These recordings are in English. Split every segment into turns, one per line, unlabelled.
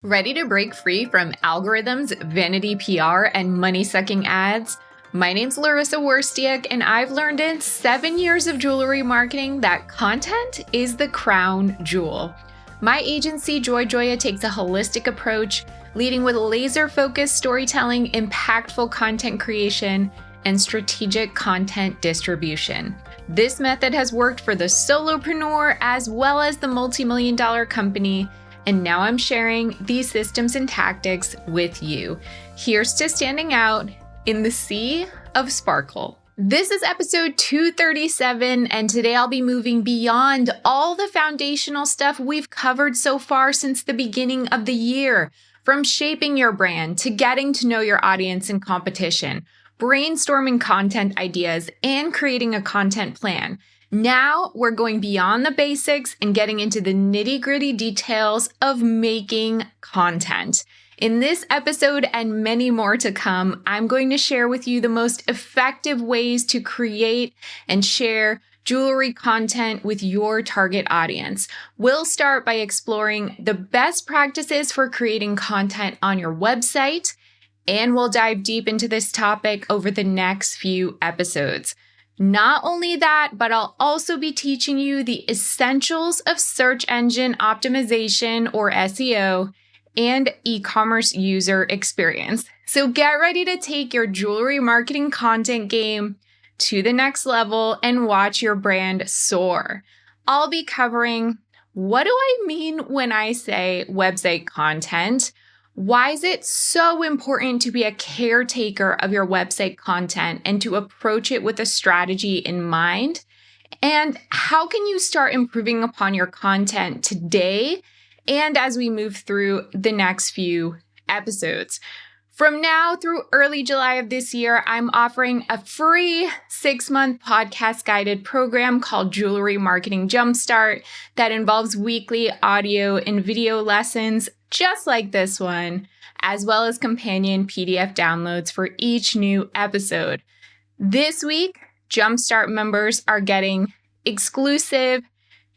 Ready to break free from algorithms, vanity PR, and money-sucking ads? My name's Larissa Werstiak, and I've learned in 7 years of jewelry marketing that content is the crown jewel. My agency, Joya, takes a holistic approach, leading with laser-focused storytelling, impactful content creation, and strategic content distribution. This method has worked for the solopreneur as well as the multi-million-dollar company, and now I'm sharing these systems and tactics with you. Here's to standing out in the sea of sparkle. This is episode 237, and today I'll be moving beyond all the foundational stuff we've covered so far since the beginning of the year, from shaping your brand to getting to know your audience and competition, brainstorming content ideas, and creating a content plan. Now we're going beyond the basics and getting into the nitty-gritty details of making content. In this episode and many more to come, I'm going to share with you the most effective ways to create and share jewelry content with your target audience. We'll start by exploring the best practices for creating content on your website, and we'll dive deep into this topic over the next few episodes. Not only that, but I'll also be teaching you the essentials of search engine optimization, or SEO, and e-commerce user experience. So get ready to take your jewelry marketing content game to the next level and watch your brand soar. I'll be covering, what do I mean when I say website content? Why is it so important to be a caretaker of your website content and to approach it with a strategy in mind? And how can you start improving upon your content today and as we move through the next few episodes? From now through early July of this year, I'm offering a free 6-month podcast guided program called Jewelry Marketing Jumpstart that involves weekly audio and video lessons just like this one, as well as companion PDF downloads for each new episode. This week, Jumpstart members are getting exclusive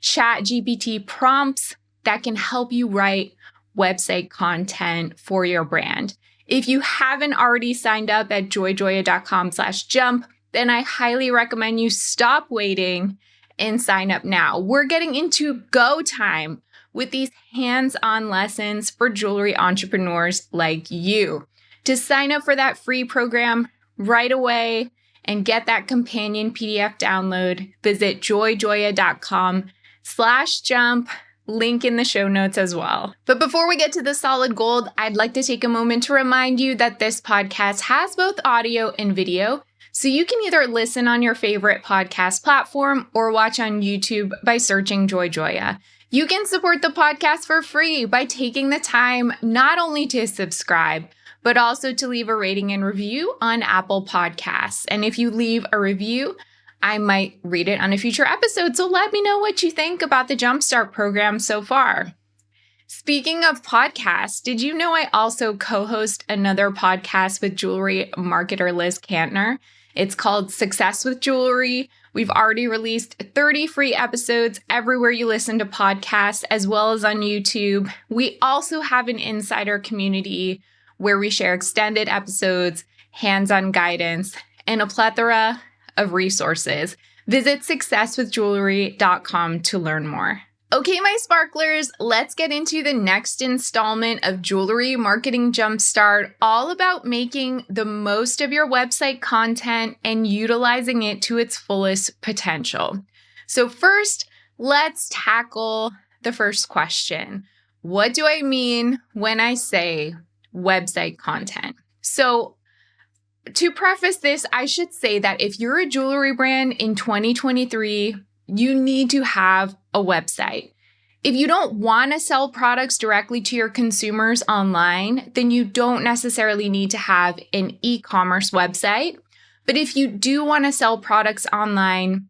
ChatGPT prompts that can help you write website content for your brand. If you haven't already signed up at joya.com/jump, then I highly recommend you stop waiting and sign up now. We're getting into go time with these hands-on lessons for jewelry entrepreneurs like you. To sign up for that free program right away and get that companion PDF download, visit joya.com/jump. Link in the show notes as well. But before we get to the solid gold, I'd like to take a moment to remind you that this podcast has both audio and video, so you can either listen on your favorite podcast platform or watch on YouTube by searching Joya. You can support the podcast for free by taking the time not only to subscribe, but also to leave a rating and review on Apple Podcasts. And if you leave a review, I might read it on a future episode, so let me know what you think about the Jumpstart program so far. Speaking of podcasts, did you know I also co-host another podcast with jewelry marketer Liz Kantner? It's called Success with Jewelry. We've already released 30 free episodes everywhere you listen to podcasts, as well as on YouTube. We also have an insider community where we share extended episodes, hands-on guidance, and a plethora of resources. Visit successwithjewelry.com to learn more. Okay, my sparklers, let's get into the next installment of Jewelry Marketing Jumpstart, all about making the most of your website content and utilizing it to its fullest potential. So first, let's tackle the first question. What do I mean when I say website content? So to preface this, I should say that if you're a jewelry brand in 2023, you need to have a website. If you don't want to sell products directly to your consumers online, then you don't necessarily need to have an e-commerce website. But if you do want to sell products online,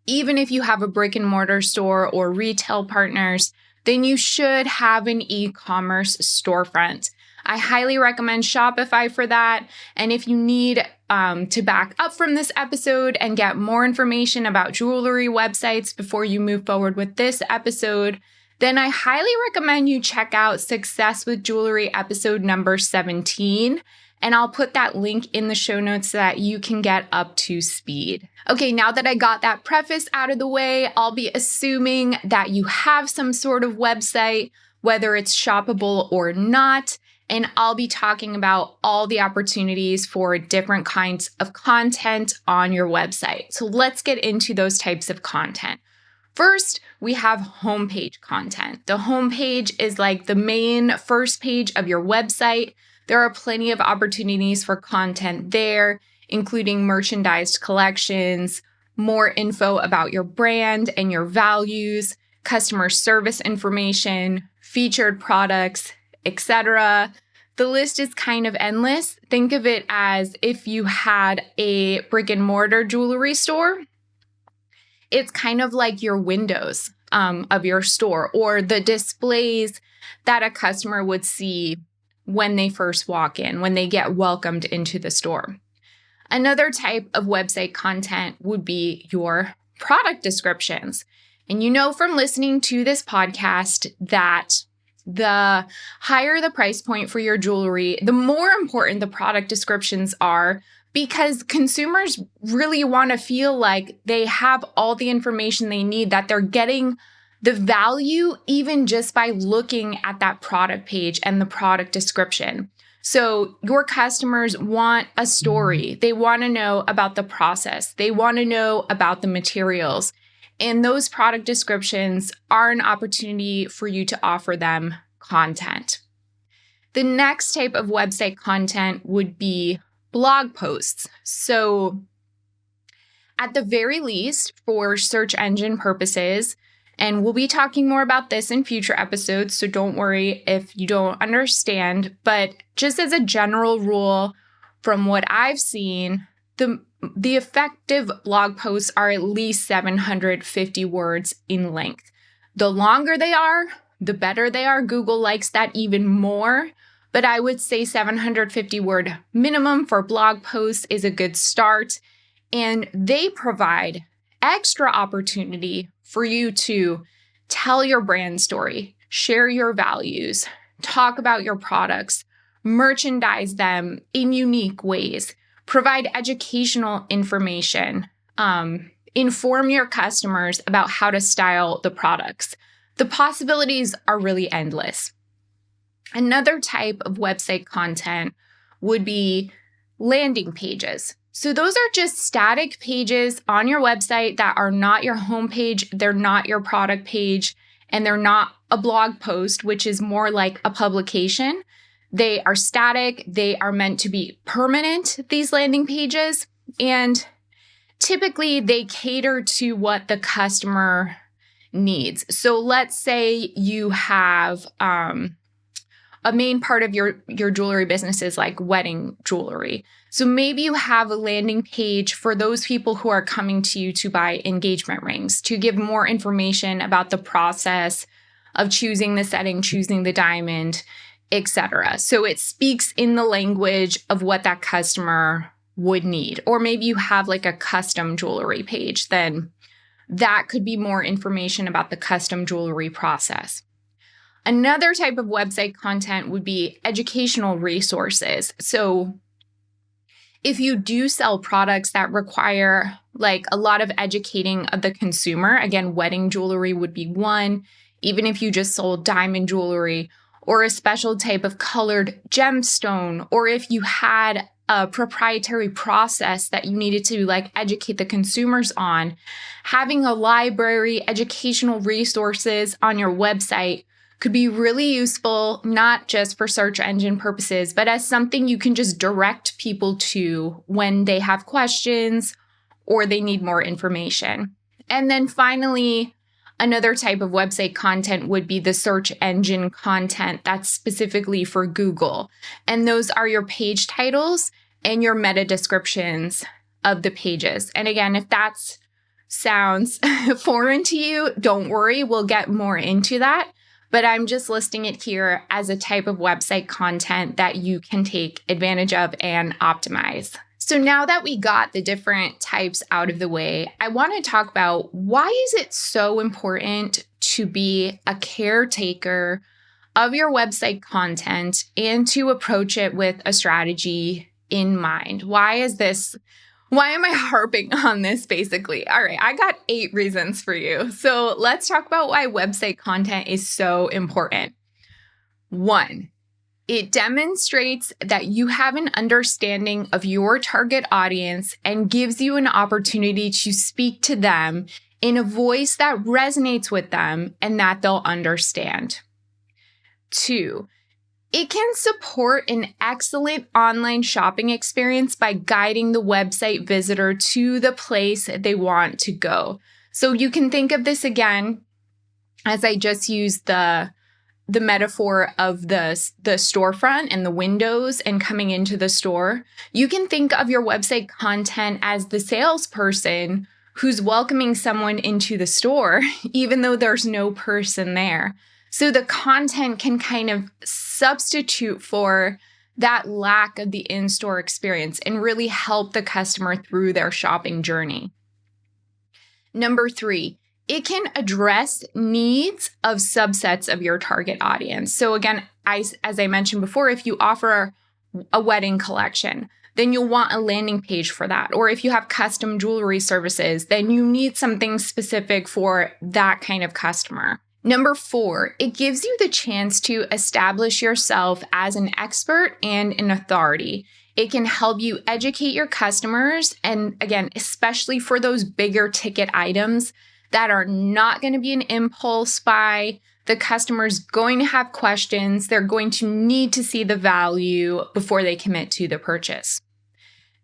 even if you have a brick and mortar store or retail partners, then you should have an e-commerce storefront. I highly recommend Shopify for that. And if you need to back up from this episode and get more information about jewelry websites before you move forward with this episode, then I highly recommend you check out Success with Jewelry episode number 17. And I'll put that link in the show notes so that you can get up to speed. Okay, now that I got that preface out of the way, I'll be assuming that you have some sort of website, whether it's shoppable or not. And I'll be talking about all the opportunities for different kinds of content on your website. So let's get into those types of content. First, we have homepage content. The homepage is like the main first page of your website. There are plenty of opportunities for content there, including merchandised collections, more info about your brand and your values, customer service information, featured products, etc. The list is kind of endless. Think of it as if you had a brick and mortar jewelry store. It's kind of like your windows of your store, or the displays that a customer would see when they first walk in, when they get welcomed into the store. Another type of website content would be your product descriptions. And you know from listening to this podcast that the higher the price point for your jewelry, the more important the product descriptions are, because consumers really want to feel like they have all the information they need, that they're getting the value even just by looking at that product page and the product description. So your customers want a story. They want to know about the process. They want to know about the materials. And those product descriptions are an opportunity for you to offer them content. The next type of website content would be blog posts. So at the very least, for search engine purposes, and we'll be talking more about this in future episodes, so don't worry if you don't understand. But just as a general rule, from what I've seen, the effective blog posts are at least 750 words in length. The longer they are, the better they are. Google likes that even more. But I would say 750 word minimum for blog posts is a good start. And they provide extra opportunity for you to tell your brand story, share your values, talk about your products, merchandise them in unique ways, provide educational information, inform your customers about how to style the products. The possibilities are really endless. Another type of website content would be landing pages. So those are just static pages on your website that are not your homepage, they're not your product page, and they're not a blog post, which is more like a publication. They are static, they are meant to be permanent, these landing pages, and typically they cater to what the customer needs. So let's say you have a main part of your jewelry business is like wedding jewelry. So maybe you have a landing page for those people who are coming to you to buy engagement rings, to give more information about the process of choosing the setting, choosing the diamond, etc. So it speaks in the language of what that customer would need. Or maybe you have like a custom jewelry page, then that could be more information about the custom jewelry process. Another type of website content would be educational resources. So if you do sell products that require like a lot of educating of the consumer, again, wedding jewelry would be one, even if you just sold diamond jewelry or a special type of colored gemstone, or if you had a proprietary process that you needed to like educate the consumers on, having a library, educational resources on your website could be really useful, not just for search engine purposes, but as something you can just direct people to when they have questions or they need more information. And then finally, another type of website content would be the search engine content that's specifically for Google. And those are your page titles and your meta descriptions of the pages. And again, if that sounds foreign to you, don't worry, we'll get more into that. But I'm just listing it here as a type of website content that you can take advantage of and optimize. So now that we got the different types out of the way, I want to talk about why is it so important to be a caretaker of your website content and to approach it with a strategy in mind. Why am I harping on this basically? All right, I got 8 reasons for you. So let's talk about why website content is so important. 1, it demonstrates that you have an understanding of your target audience and gives you an opportunity to speak to them in a voice that resonates with them and that they'll understand. 2, it can support an excellent online shopping experience by guiding the website visitor to the place they want to go. So you can think of this again, as I just used the metaphor of the storefront and the windows and coming into the store. You can think of your website content as the salesperson who's welcoming someone into the store, even though there's no person there. So the content can kind of substitute for that lack of the in-store experience and really help the customer through their shopping journey. Number 3, it can address needs of subsets of your target audience. So again, as I mentioned before, if you offer a wedding collection, then you'll want a landing page for that. Or if you have custom jewelry services, then you need something specific for that kind of customer. Number 4, it gives you the chance to establish yourself as an expert and an authority. It can help you educate your customers. And again, especially for those bigger ticket items that are not going to be an impulse buy. The customer's going to have questions. They're going to need to see the value before they commit to the purchase.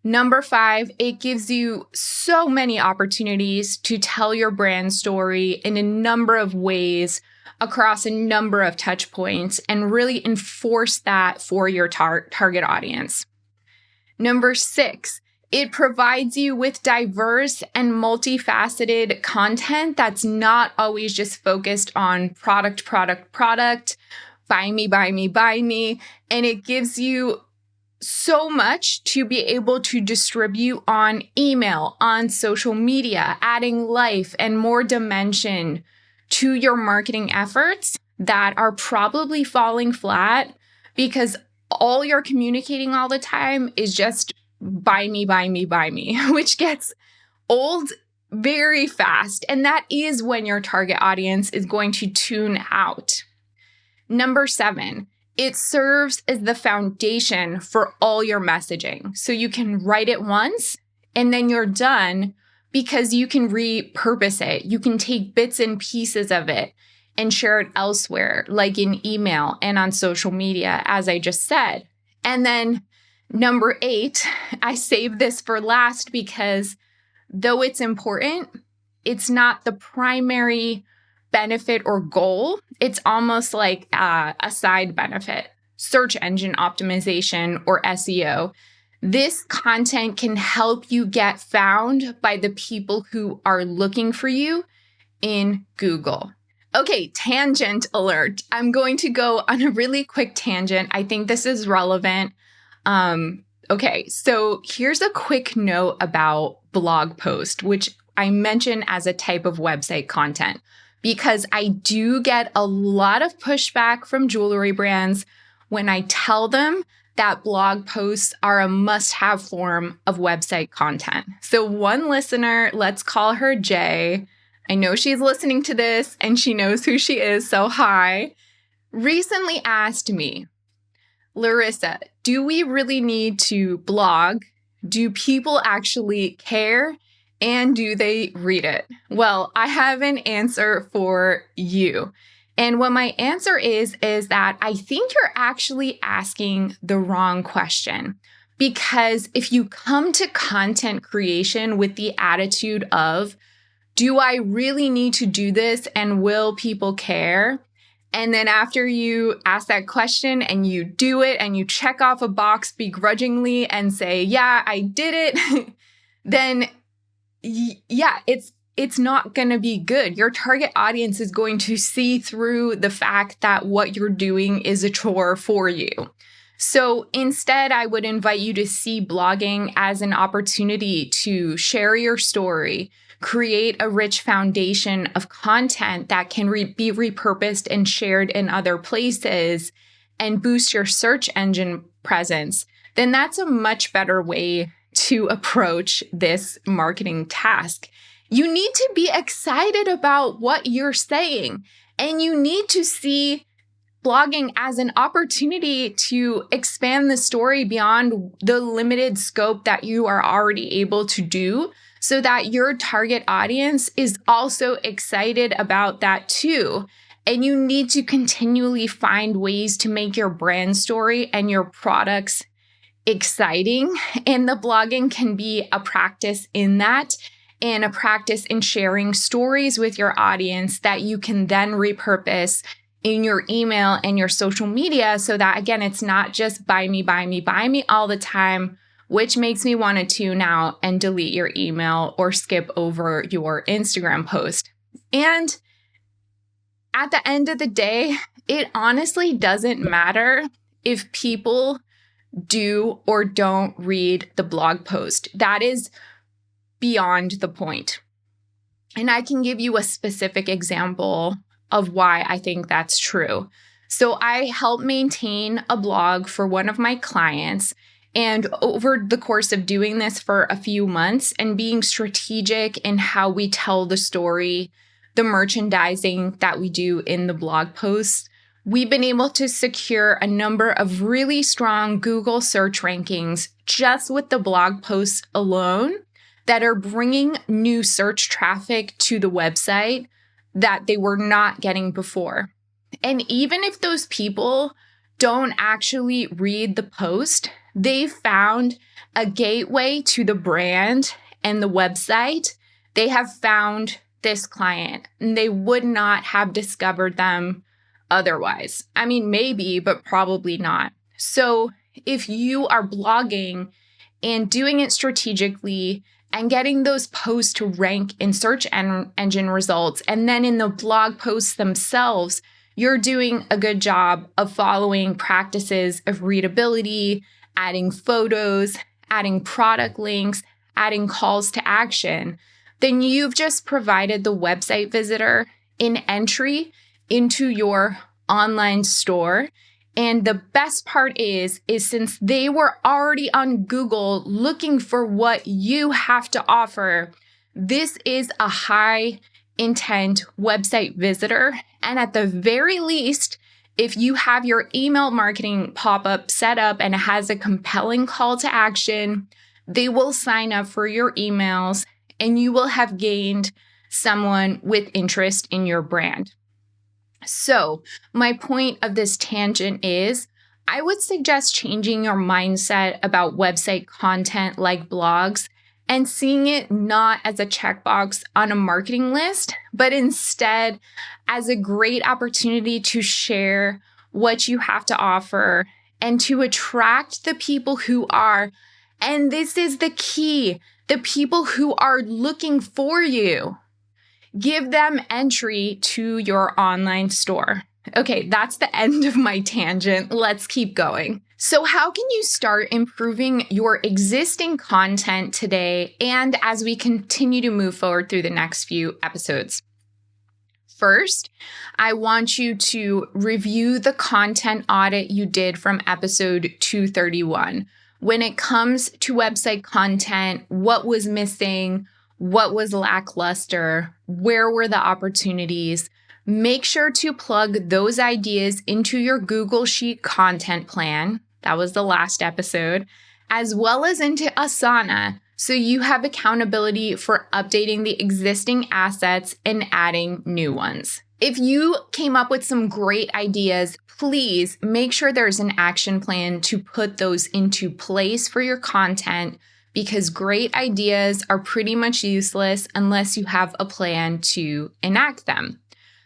Number 5, it gives you so many opportunities to tell your brand story in a number of ways across a number of touch points and really enforce that for your target audience. Number 6, it provides you with diverse and multifaceted content that's not always just focused on product, buy me, and it gives you so much to be able to distribute on email, on social media, adding life and more dimension to your marketing efforts that are probably falling flat because all you're communicating all the time is just buy me, which gets old very fast. And that is when your target audience is going to tune out. Number 7, it serves as the foundation for all your messaging. So you can write it once and then you're done because you can repurpose it. You can take bits and pieces of it and share it elsewhere, like in email and on social media, as I just said. And then number 8, I saved this for last because though it's important, it's not the primary benefit or goal. It's almost like a side benefit, search engine optimization or SEO. This content can help you get found by the people who are looking for you in Google. Okay, tangent alert. I'm going to go on a really quick tangent. I think this is relevant. Okay, so here's a quick note about blog post, which I mention as a type of website content, because I do get a lot of pushback from jewelry brands when I tell them that blog posts are a must-have form of website content. So one listener, let's call her Jay. I know she's listening to this and she knows who she is, so hi. Recently asked me, Larissa, do we really need to blog? Do people actually care? And do they read it? Well, I have an answer for you. And what my answer is that I think you're actually asking the wrong question. Because if you come to content creation with the attitude of, do I really need to do this and will people care? And then after you ask that question and you do it and you check off a box begrudgingly and say, yeah, I did it, then yeah, it's not going to be good. Your target audience is going to see through the fact that what you're doing is a chore for you. So instead, I would invite you to see blogging as an opportunity to share your story, create a rich foundation of content that can be repurposed and shared in other places, and boost your search engine presence. Then that's a much better way to approach this marketing task. You need to be excited about what you're saying, and you need to see blogging as an opportunity to expand the story beyond the limited scope that you are already able to do, so that your target audience is also excited about that too. And you need to continually find ways to make your brand story and your products exciting. And the blogging can be a practice in that, and a practice in sharing stories with your audience that you can then repurpose in your email and your social media, so that, again, it's not just buy me, buy me, buy me all the time, which makes me want to tune out and delete your email or skip over your Instagram post. And at the end of the day, it honestly doesn't matter if people do or don't read the blog post. That is beyond the point. And I can give you a specific example of why I think that's true. So I help maintain a blog for one of my clients. And over the course of doing this for a few months and being strategic in how we tell the story, the merchandising that we do in the blog posts, we've been able to secure a number of really strong Google search rankings just with the blog posts alone that are bringing new search traffic to the website that they were not getting before. And even if those people don't actually read the post, they found a gateway to the brand and the website. They have found this client, and they would not have discovered them otherwise. I mean, maybe, but probably not. So if you are blogging and doing it strategically and getting those posts to rank in search engine results, and then in the blog posts themselves, you're doing a good job of following practices of readability, adding photos, adding product links, adding calls to action, then you've just provided the website visitor an entry into your online store. And the best part is since they were already on Google looking for what you have to offer, this is a high intent website visitor. And at the very least, if you have your email marketing pop-up set up and it has a compelling call to action, they will sign up for your emails and you will have gained someone with interest in your brand. So my point of this tangent is I would suggest changing your mindset about website content like blogs and seeing it not as a checkbox on a marketing list, but instead as a great opportunity to share what you have to offer and to attract the people who are, and this is the key, the people who are looking for you. Give them entry to your online store. Okay, that's the end of my tangent. Let's keep going. So how can you start improving your existing content today and as we continue to move forward through the next few episodes? First, I want you to review the content audit you did from episode 231. When it comes to website content, what was missing? What was lackluster? Where were the opportunities? Make sure to plug those ideas into your Google Sheet content plan. That was the last episode, as well as into Asana, so you have accountability for updating the existing assets and adding new ones. If you came up with some great ideas, please make sure there's an action plan to put those into place for your content, because great ideas are pretty much useless unless you have a plan to enact them.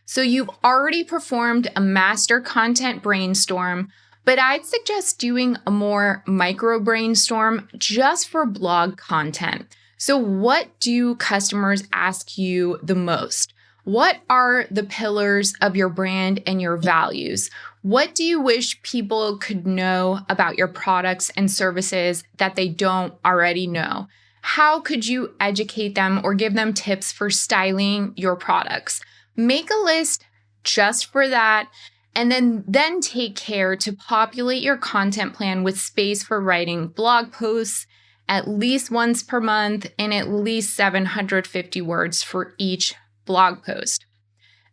So you've already performed a master content brainstorm, but I'd suggest doing a more micro brainstorm just for blog content. So what do customers ask you the most? What are the pillars of your brand and your values? What do you wish people could know about your products and services that they don't already know? How could you educate them or give them tips for styling your products? Make a list just for that, and then take care to populate your content plan with space for writing blog posts at least once per month and at least 750 words for each blog post.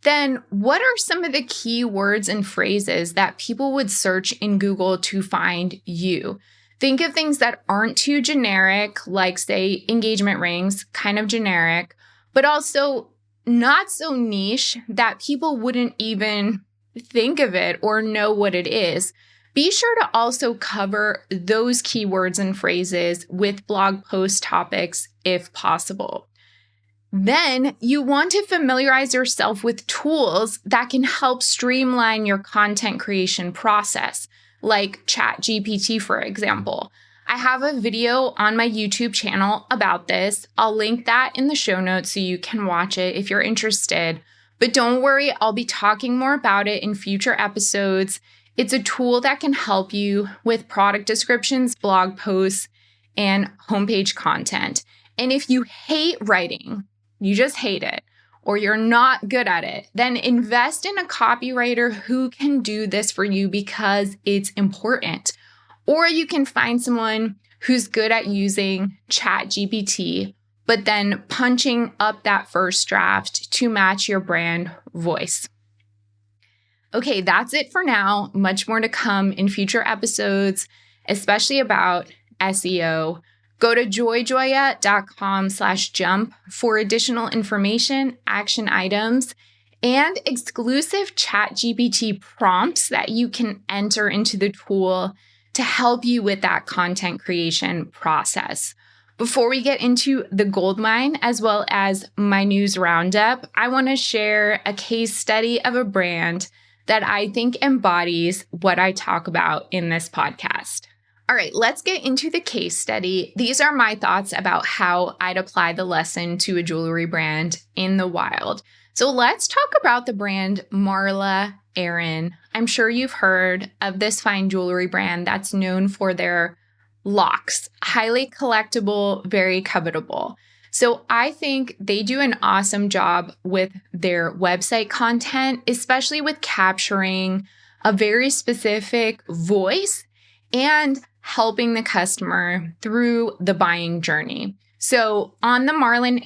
Then, what are some of the key words and phrases that people would search in Google to find you? Think of things that aren't too generic, like, say, engagement rings, kind of generic, but also not so niche that people wouldn't even think of it or know what it is. Be sure to also cover those keywords and phrases with blog post topics if possible. Then you want to familiarize yourself with tools that can help streamline your content creation process, like ChatGPT, for example. I have a video on my YouTube channel about this. I'll link that in the show notes so you can watch it if you're interested. But don't worry, I'll be talking more about it in future episodes. It's a tool that can help you with product descriptions, blog posts, and homepage content. And if you hate writing, you just hate it, or you're not good at it, then invest in a copywriter who can do this for you because it's important. Or you can find someone who's good at using ChatGPT, but then punching up that first draft to match your brand voice. Okay, that's it for now. Much more to come in future episodes, especially about SEO. Go to joyjoya.com/jump for additional information, action items, and exclusive ChatGPT prompts that you can enter into the tool to help you with that content creation process. Before we get into the goldmine, as well as my news roundup, I want to share a case study of a brand that I think embodies what I talk about in this podcast. All right, let's get into the case study. These are my thoughts about how I'd apply the lesson to a jewelry brand in the wild. So let's talk about the brand Marla Aron. I'm sure you've heard of this fine jewelry brand that's known for their locks, highly collectible, very covetable. So I think they do an awesome job with their website content, especially with capturing a very specific voice and helping the customer through the buying journey. So on the Marla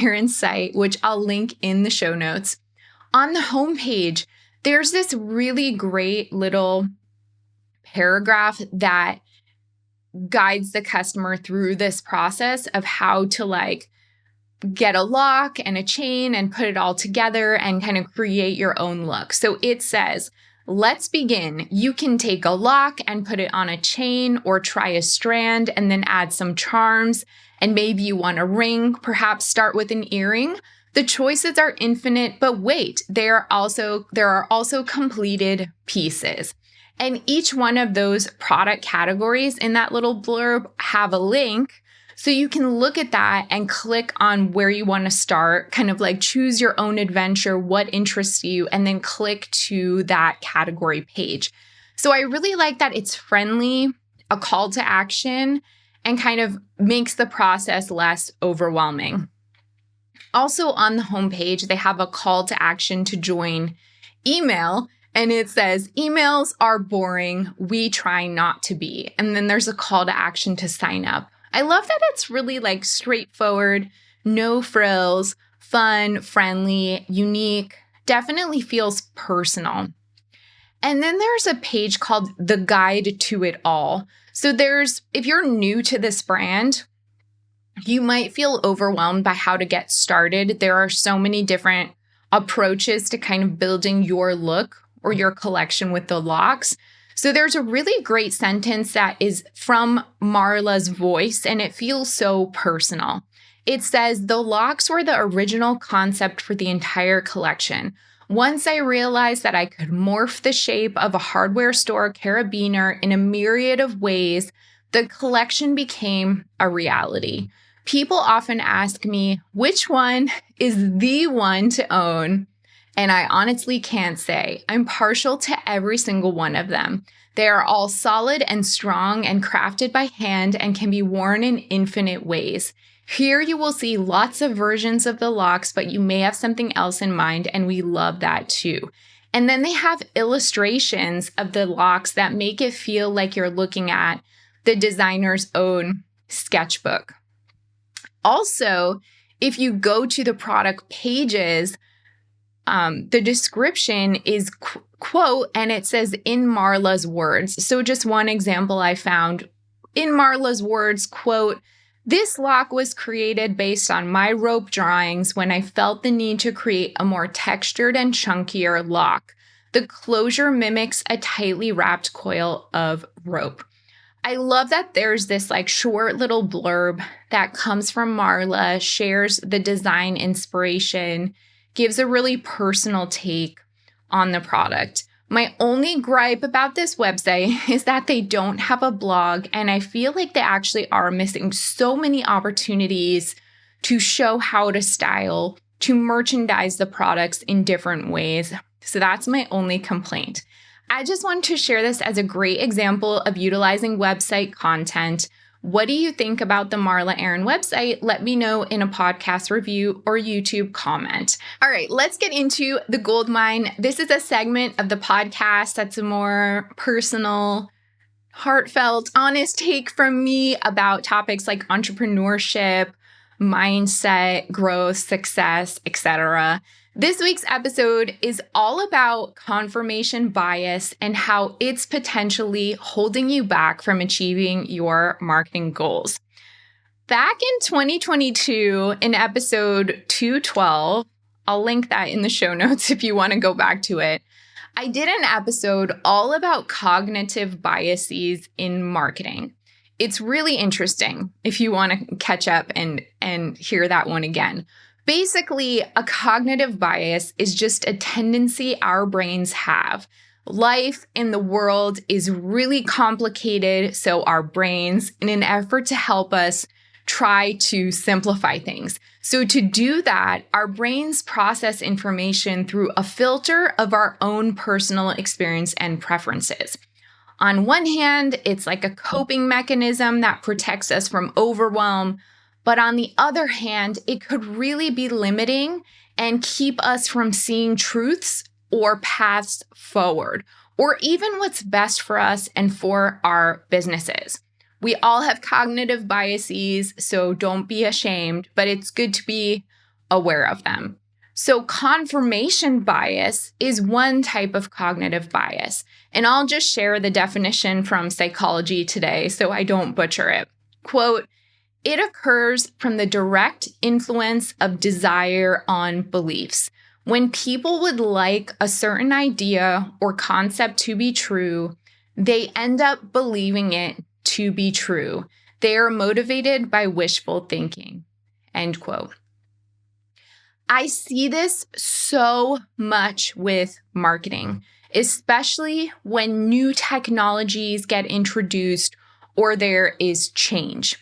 Aron site, which I'll link in the show notes, on the homepage, there's this really great little paragraph that guides the customer through this process of how to get a lock and a chain and put it all together and kind of create your own look. So it says, let's begin. You can take a lock and put it on a chain or try a strand and then add some charms. And maybe you want a ring, perhaps start with an earring. The choices are infinite, but wait, there are also completed pieces. And each one of those product categories in that little blurb have a link. So you can look at that and click on where you want to start, kind of choose your own adventure, what interests you, and then click to that category page. So I really like that it's friendly, a call to action, and kind of makes the process less overwhelming. Also on the homepage, they have a call to action to join email. And it says, emails are boring. We try not to be. And then there's a call to action to sign up. I love that it's really straightforward, no frills, fun, friendly, unique, definitely feels personal. And then there's a page called The Guide to It All. So if you're new to this brand, you might feel overwhelmed by how to get started. There are so many different approaches to kind of building your look or your collection with the locks. So there's a really great sentence that is from Marla's voice, and it feels so personal. It says, the locks were the original concept for the entire collection. Once I realized that I could morph the shape of a hardware store carabiner in a myriad of ways, the collection became a reality. People often ask me, which one is the one to own? And I honestly can't say. I'm partial to every single one of them. They are all solid and strong and crafted by hand and can be worn in infinite ways. Here you will see lots of versions of the locks, but you may have something else in mind, and we love that too. And then they have illustrations of the locks that make it feel like you're looking at the designer's own sketchbook. Also, if you go to the product pages, the description is quote, and it says in Marla's words. So just one example I found, in Marla's words, quote, "This lock was created based on my rope drawings when I felt the need to create a more textured and chunkier lock. The closure mimics a tightly wrapped coil of rope." I love that there's this like short little blurb that comes from Marla, shares the design inspiration, gives a really personal take on the product. My only gripe about this website is that they don't have a blog, and I feel like they actually are missing so many opportunities to show how to style, to merchandise the products in different ways. So that's my only complaint. I just want to share this as a great example of utilizing website content. What do you think about the Marla Aaron website? Let me know in a podcast review or YouTube comment. All right, let's get into the gold mine. This is a segment of the podcast that's a more personal, heartfelt, honest take from me about topics like entrepreneurship, mindset, growth, success, etc. This week's episode is all about confirmation bias and how it's potentially holding you back from achieving your marketing goals. Back in 2022, in episode 212, I'll link that in the show notes if you want to go back to it, I did an episode all about cognitive biases in marketing. It's really interesting if you want to catch up and hear that one again. Basically, a cognitive bias is just a tendency our brains have. Life in the world is really complicated, so our brains, in an effort to help us, try to simplify things. So to do that, our brains process information through a filter of our own personal experience and preferences. On one hand, it's like a coping mechanism that protects us from overwhelm. But on the other hand, it could really be limiting and keep us from seeing truths or paths forward, or even what's best for us and for our businesses. We all have cognitive biases, so don't be ashamed, but it's good to be aware of them. So confirmation bias is one type of cognitive bias, and I'll just share the definition from Psychology Today so I don't butcher it. Quote, "It occurs from the direct influence of desire on beliefs. When people would like a certain idea or concept to be true, they end up believing it to be true. They are motivated by wishful thinking." End quote. I see this so much with marketing, especially when new technologies get introduced or there is change.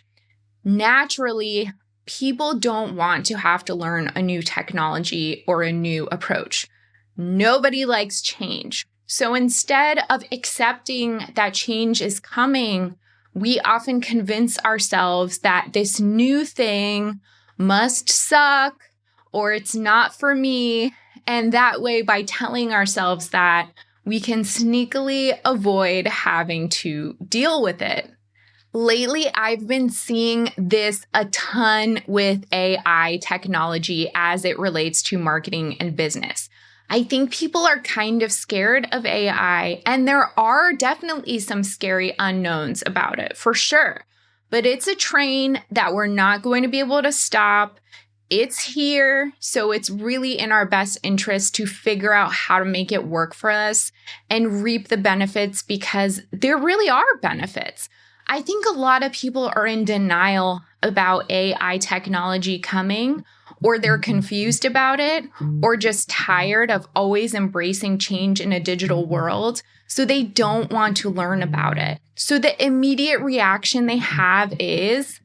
Naturally, people don't want to have to learn a new technology or a new approach. Nobody likes change. So instead of accepting that change is coming, we often convince ourselves that this new thing must suck or it's not for me. And that way, by telling ourselves that, we can sneakily avoid having to deal with it. Lately, I've been seeing this a ton with AI technology as it relates to marketing and business. I think people are kind of scared of AI, and there are definitely some scary unknowns about it, for sure. But it's a train that we're not going to be able to stop. It's here, so it's really in our best interest to figure out how to make it work for us and reap the benefits, because there really are benefits. I think a lot of people are in denial about AI technology coming, or they're confused about it, or just tired of always embracing change in a digital world, so they don't want to learn about it. So the immediate reaction they have is,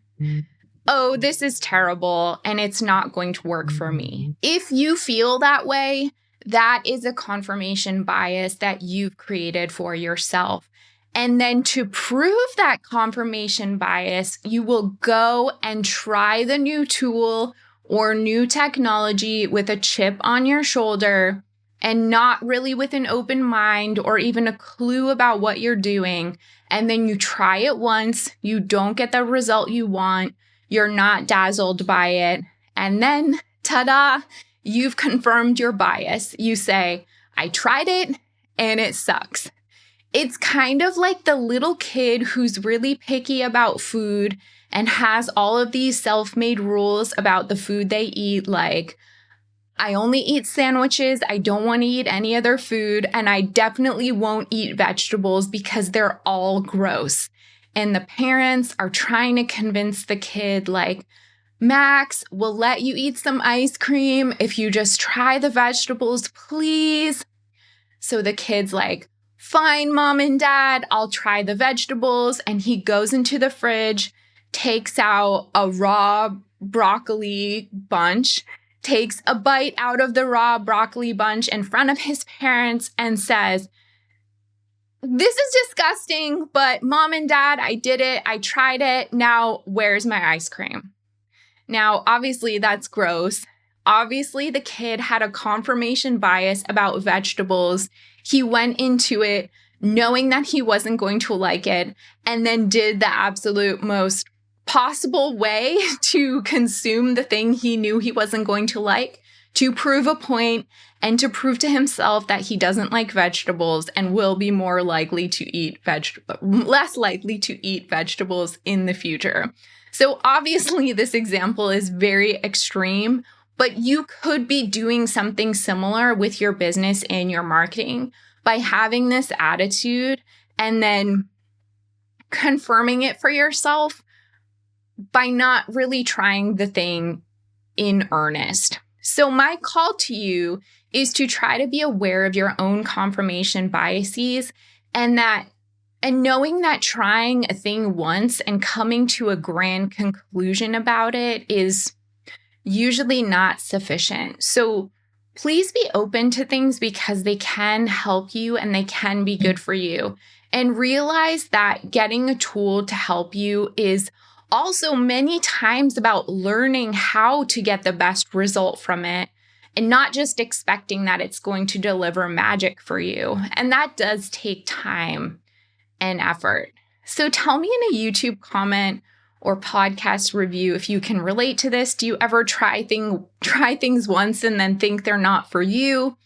oh, this is terrible and it's not going to work for me. If you feel that way, that is a confirmation bias that you've created for yourself. And then to prove that confirmation bias, you will go and try the new tool or new technology with a chip on your shoulder and not really with an open mind or even a clue about what you're doing. And then you try it once, you don't get the result you want, you're not dazzled by it. And then, ta-da, you've confirmed your bias. You say, I tried it and it sucks. It's kind of like the little kid who's really picky about food and has all of these self-made rules about the food they eat, like, I only eat sandwiches, I don't want to eat any other food, and I definitely won't eat vegetables because they're all gross. And the parents are trying to convince the kid, like, Max, we'll let you eat some ice cream if you just try the vegetables, please. So the kid's like, fine, mom and dad, I'll try the vegetables. And he goes into the fridge, takes out a raw broccoli bunch, takes a bite out of the raw broccoli bunch in front of his parents and says, this is disgusting, but mom and dad, I did it. I tried it. Now, where's my ice cream? Now, obviously, that's gross. Obviously, the kid had a confirmation bias about vegetables. He went into it knowing that he wasn't going to like it and then did the absolute most possible way to consume the thing he knew he wasn't going to like, to prove a point and to prove to himself that he doesn't like vegetables and will be more likely to eat less likely to eat vegetables in the future. So obviously this example is very extreme, but you could be doing something similar with your business and your marketing by having this attitude and then confirming it for yourself by not really trying the thing in earnest. So my call to you is to try to be aware of your own confirmation biases and knowing that trying a thing once and coming to a grand conclusion about it is usually not sufficient. So please be open to things because they can help you and they can be good for you. And realize that getting a tool to help you is also many times about learning how to get the best result from it and not just expecting that it's going to deliver magic for you. And that does take time and effort. So tell me in a YouTube comment or podcast review if you can relate to this. Do you ever try things once and then think they're not for you?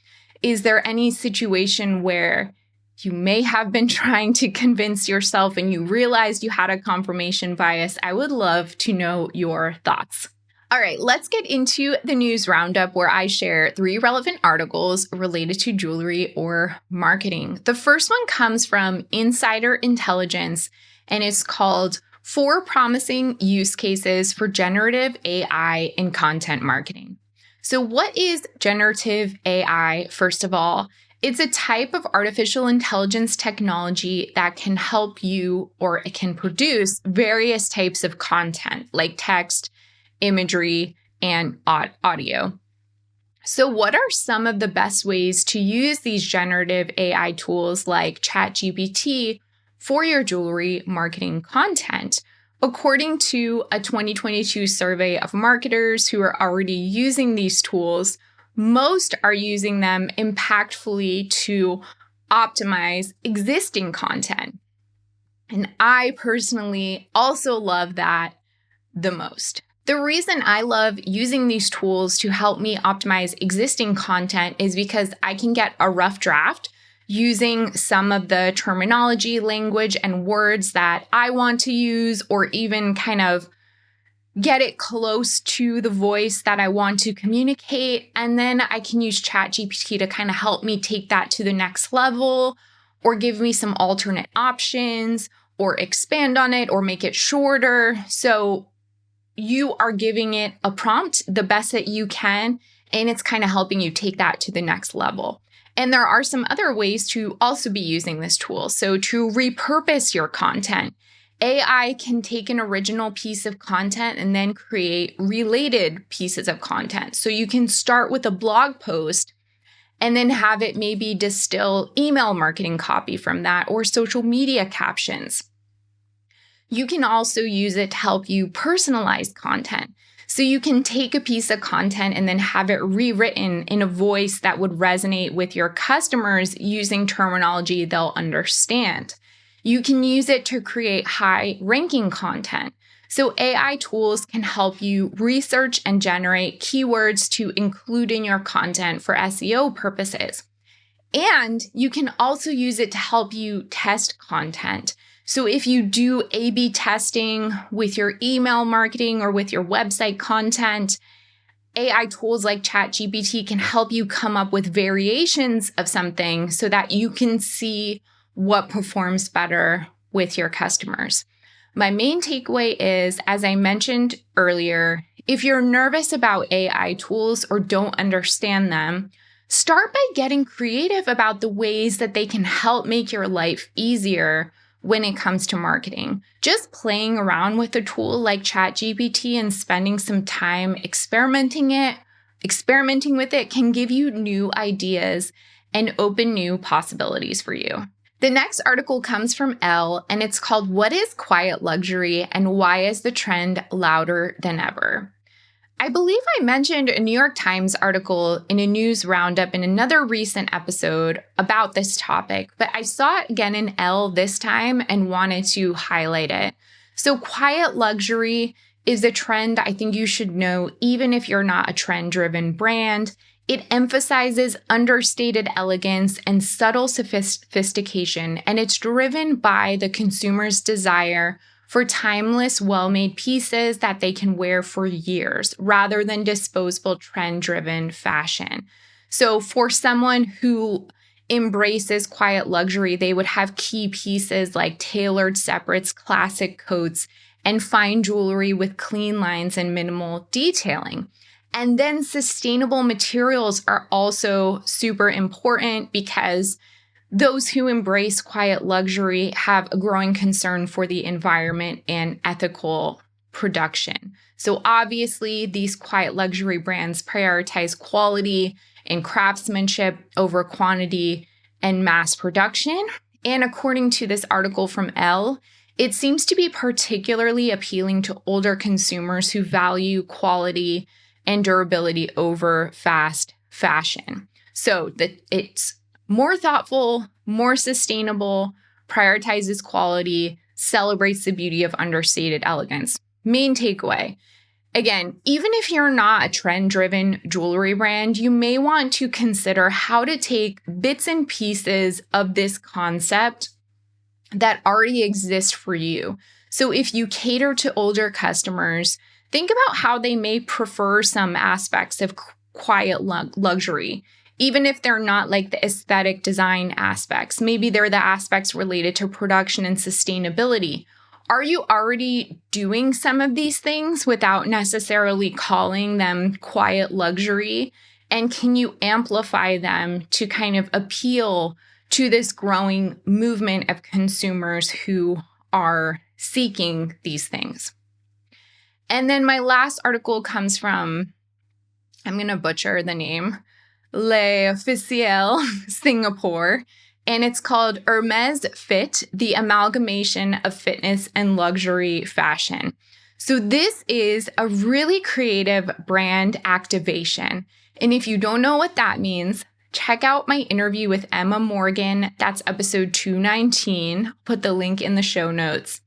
Is there any situation where you may have been trying to convince yourself and you realized you had a confirmation bias? I would love to know your thoughts. All right, let's get into the news roundup where I share 3 relevant articles related to jewelry or marketing. The first one comes from Insider Intelligence and it's called 4 Promising Use Cases for Generative AI in Content Marketing. So what is generative AI, first of all? It's a type of artificial intelligence technology that can help you or it can produce various types of content like text, imagery, and audio. So what are some of the best ways to use these generative AI tools like ChatGPT for your jewelry marketing content? According to a 2022 survey of marketers who are already using these tools, most are using them impactfully to optimize existing content. And I personally also love that the most. The reason I love using these tools to help me optimize existing content is because I can get a rough draft using some of the terminology, language, and words that I want to use, or even kind of get it close to the voice that I want to communicate. And then I can use ChatGPT to kind of help me take that to the next level, or give me some alternate options, or expand on it, or make it shorter. So you are giving it a prompt the best that you can, and it's kind of helping you take that to the next level. And there are some other ways to also be using this tool. So to repurpose your content AI can take an original piece of content and then create related pieces of content. So you can start with a blog post and then have it maybe distill email marketing copy from that or social media captions. You can also use it to help you personalize content. So you can take a piece of content and then have it rewritten in a voice that would resonate with your customers using terminology they'll understand. You can use it to create high-ranking content. So AI tools can help you research and generate keywords to include in your content for SEO purposes. And you can also use it to help you test content. So if you do A/B testing with your email marketing or with your website content, AI tools like ChatGPT can help you come up with variations of something so that you can see what performs better with your customers. My main takeaway is, as I mentioned earlier, if you're nervous about AI tools or don't understand them, start by getting creative about the ways that they can help make your life easier when it comes to marketing. Just playing around with a tool like ChatGPT and spending some time experimenting with it can give you new ideas and open new possibilities for you. The next article comes from Elle, and it's called "What is Quiet Luxury and Why is the Trend Louder Than Ever?" I believe I mentioned a New York Times article in a news roundup in another recent episode about this topic, but I saw it again in Elle this time and wanted to highlight it. So quiet luxury is a trend I think you should know even if you're not a trend-driven brand. It emphasizes understated elegance and subtle sophistication, and it's driven by the consumer's desire for timeless, well-made pieces that they can wear for years, rather than disposable, trend-driven fashion. So for someone who embraces quiet luxury, they would have key pieces like tailored separates, classic coats, and fine jewelry with clean lines and minimal detailing. And then sustainable materials are also super important because those who embrace quiet luxury have a growing concern for the environment and ethical production. So obviously, these quiet luxury brands prioritize quality and craftsmanship over quantity and mass production. And according to this article from Elle, it seems to be particularly appealing to older consumers who value quality and durability over fast fashion. So that it's more thoughtful, more sustainable, prioritizes quality, celebrates the beauty of understated elegance. Main takeaway. Again, even if you're not a trend-driven jewelry brand, you may want to consider how to take bits and pieces of this concept that already exist for you. So if you cater to older customers, think about how they may prefer some aspects of quiet luxury. Even if they're not like the aesthetic design aspects, maybe they're the aspects related to production and sustainability. Are you already doing some of these things without necessarily calling them quiet luxury? And can you amplify them to kind of appeal to this growing movement of consumers who are seeking these things? And then my last article comes from, I'm going to butcher the name, L'Officiel Singapore, and it's called Hermes Fit, the amalgamation of fitness and luxury fashion. So this is a really creative brand activation. And if you don't know what that means, check out my interview with Emma Morgan. That's episode 219. Put the link in the show notes.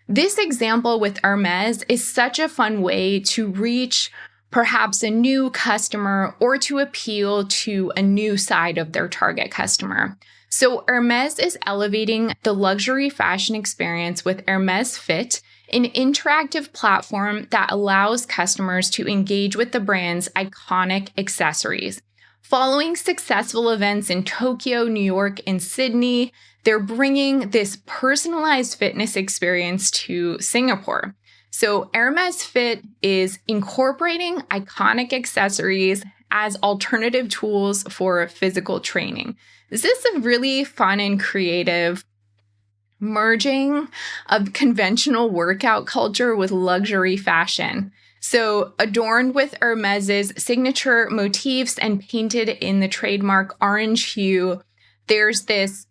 This example with Hermes is such a fun way to reach perhaps a new customer or to appeal to a new side of their target customer. So Hermes is elevating the luxury fashion experience with Hermes Fit, an interactive platform that allows customers to engage with the brand's iconic accessories. Following successful events in Tokyo, New York, and Sydney, they're bringing this personalized fitness experience to Singapore. So Hermes Fit is incorporating iconic accessories as alternative tools for physical training. This is a really fun and creative merging of conventional workout culture with luxury fashion. So adorned with Hermes's signature motifs and painted in the trademark orange hue, there's this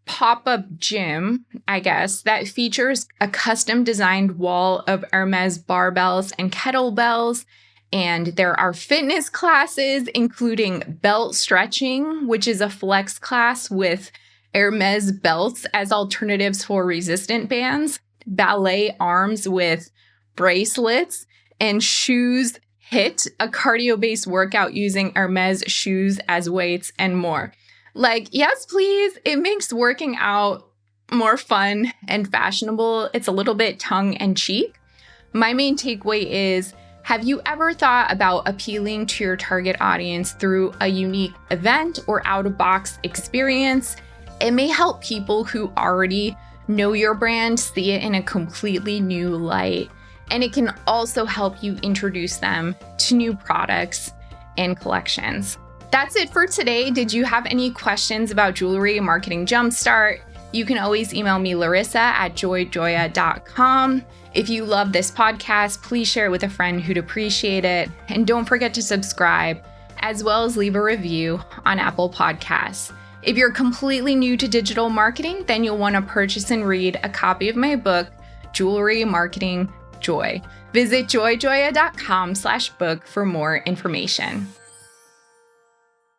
pop-up gym, I guess, that features a custom designed wall of Hermes barbells and kettlebells. And there are fitness classes, including belt stretching, which is a flex class with Hermes belts as alternatives for resistant bands, ballet arms with bracelets, and shoes hit, a cardio-based workout using Hermes shoes as weights, and more. Like, yes, please. It makes working out more fun and fashionable. It's a little bit tongue-in-cheek. My main takeaway is, have you ever thought about appealing to your target audience through a unique event or out-of-box experience? It may help people who already know your brand see it in a completely new light. And it can also help you introduce them to new products and collections. That's it for today. Did you have any questions about Jewelry Marketing Jumpstart? You can always email me, larissa@joyjoya.com. If you love this podcast, please share it with a friend who'd appreciate it. And don't forget to subscribe, as well as leave a review on Apple Podcasts. If you're completely new to digital marketing, then you'll want to purchase and read a copy of my book, Jewelry Marketing Joy. Visit joyjoya.com/book for more information.